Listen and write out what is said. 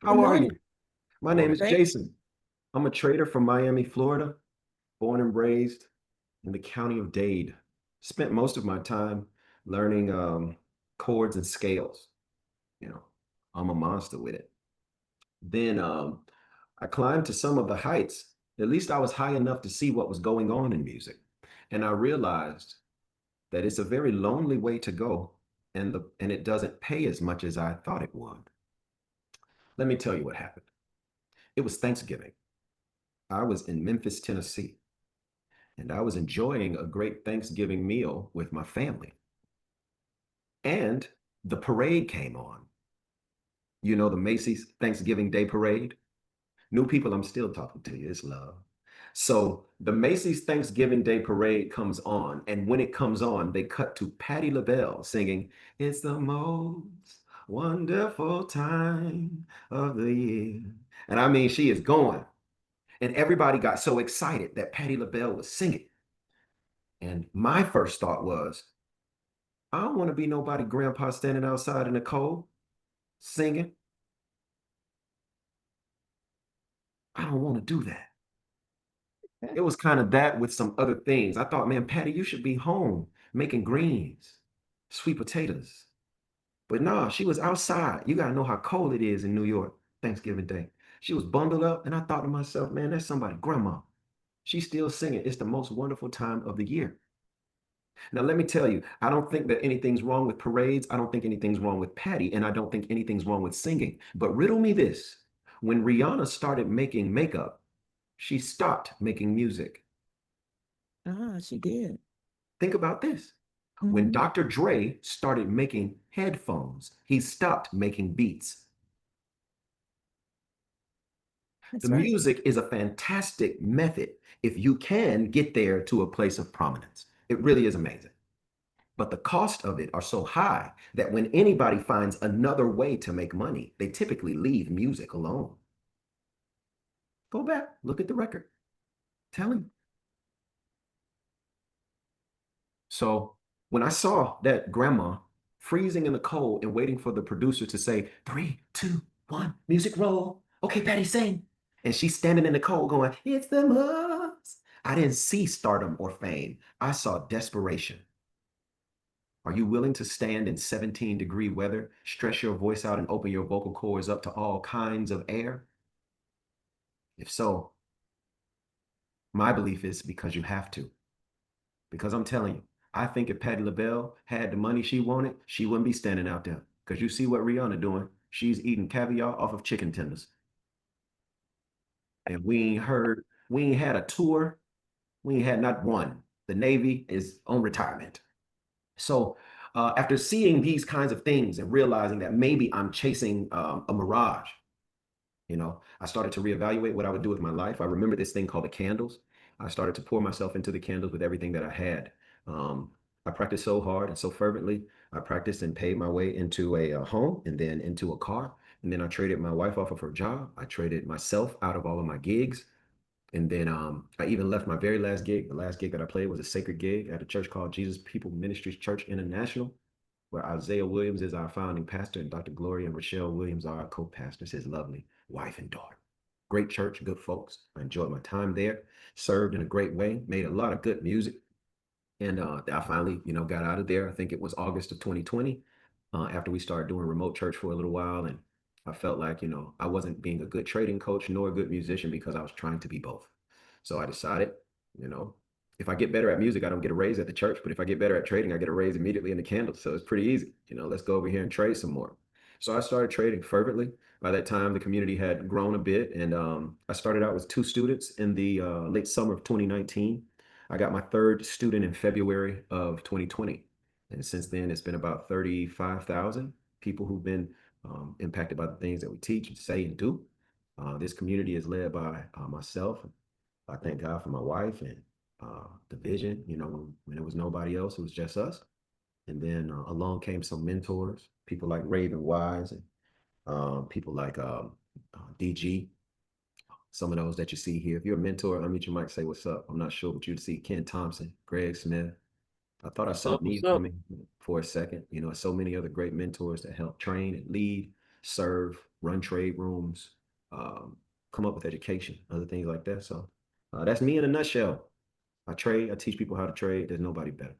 Good How are you? morning. My name is Thank Jason. I'm a trader from Miami, Florida, born and raised in the county of Dade. Spent most of my time learning chords and scales. You know, I'm a monster with it. Then I climbed to some of the heights. At least I was high enough to see what was going on in music. And I realized that it's a very lonely way to go, and it doesn't pay as much as I thought it would. Let me tell you what happened. It was Thanksgiving. I was in Memphis, Tennessee, and I was enjoying a great Thanksgiving meal with my family. And the parade came on. You know, the Macy's Thanksgiving Day Parade? New people, I'm still talking to you. It's love. So the Macy's Thanksgiving Day Parade comes on, and when it comes on, they cut to Patti LaBelle singing, "It's the most wonderful time of the year." And I mean, she is going. And everybody got so excited that Patti LaBelle was singing. And my first thought was, I don't want to be nobody grandpa standing outside in the cold singing. I don't want to do that. It was kind of that with some other things. I thought, man, Patty, you should be home making greens, sweet potatoes. But nah, she was outside. You got to know how cold it is in New York, Thanksgiving Day. She was bundled up, and I thought to myself, man, that's somebody, grandma. She's still singing. It's the most wonderful time of the year. Now, let me tell you, I don't think that anything's wrong with parades. I don't think anything's wrong with Patty, and I don't think anything's wrong with singing. But riddle me this. When Rihanna started making makeup, she stopped making music. She did. Think about this. When Hmm. Dr. Dre started making headphones, he stopped making beats. The That's right. music is a fantastic method if you can get there to a place of prominence. It really is amazing. But the cost of it are so high that when anybody finds another way to make money, they typically leave music alone. Go back, look at the record. Tell him. So when I saw that grandma freezing in the cold and waiting for the producer to say, three, two, one, music roll. Okay, Patty, sing. And she's standing in the cold going, it's the most. I didn't see stardom or fame. I saw desperation. Are you willing to stand in 17-degree weather, stretch your voice out, and open your vocal cords up to all kinds of air? If so, my belief is because you have to. Because I'm telling you, I think if Patti LaBelle had the money she wanted, she wouldn't be standing out there. Because you see what Rihanna doing. She's eating caviar off of chicken tenders. And we ain't had a tour. We ain't had not one. The Navy is on retirement. So after seeing these kinds of things and realizing that maybe I'm chasing a mirage, I started to reevaluate what I would do with my life. I remember this thing called the candles. I started to pour myself into the candles with everything that I had. Um, I practiced so hard and so fervently. I practiced and paid my way into a home and then into a car. And then I traded my wife off of her job. I traded myself out of all of my gigs. And then I even left my very last gig. The last gig that I played was a sacred gig at a church called Jesus People Ministries Church International, where Isaiah Williams is our founding pastor and Dr. Gloria and Rochelle Williams are our co-pastors, his lovely wife and daughter. Great church, good folks. I enjoyed my time there, served in a great way, made a lot of good music. And I finally, got out of there. I think it was August of 2020 after we started doing remote church for a little while. And I felt like, I wasn't being a good trading coach nor a good musician because I was trying to be both. So I decided, you know, if I get better at music, I don't get a raise at the church. But if I get better at trading, I get a raise immediately in the candles. So it's pretty easy. Let's go over here and trade some more. So I started trading fervently. By that time, the community had grown a bit. And I started out with two students in the late summer of 2019. I got my third student in February of 2020. And since then, it's been about 35,000 people who've been impacted by the things that we teach and say and do. This community is led by myself. I thank God for my wife and the vision. When there was nobody else, it was just us. And then along came some mentors, people like Raven Wise and people like DG, some of those that you see here. If you're a mentor, unmute your mic, say what's up. I'm not sure, but you'd see Ken Thompson, Greg Smith. I thought I What's saw up? Nia What's up? coming for a second. So many other great mentors that help train and lead, serve. run trade rooms, come up with education, other things like that. So that's me in a nutshell. I trade. I teach people how to trade. There's nobody better.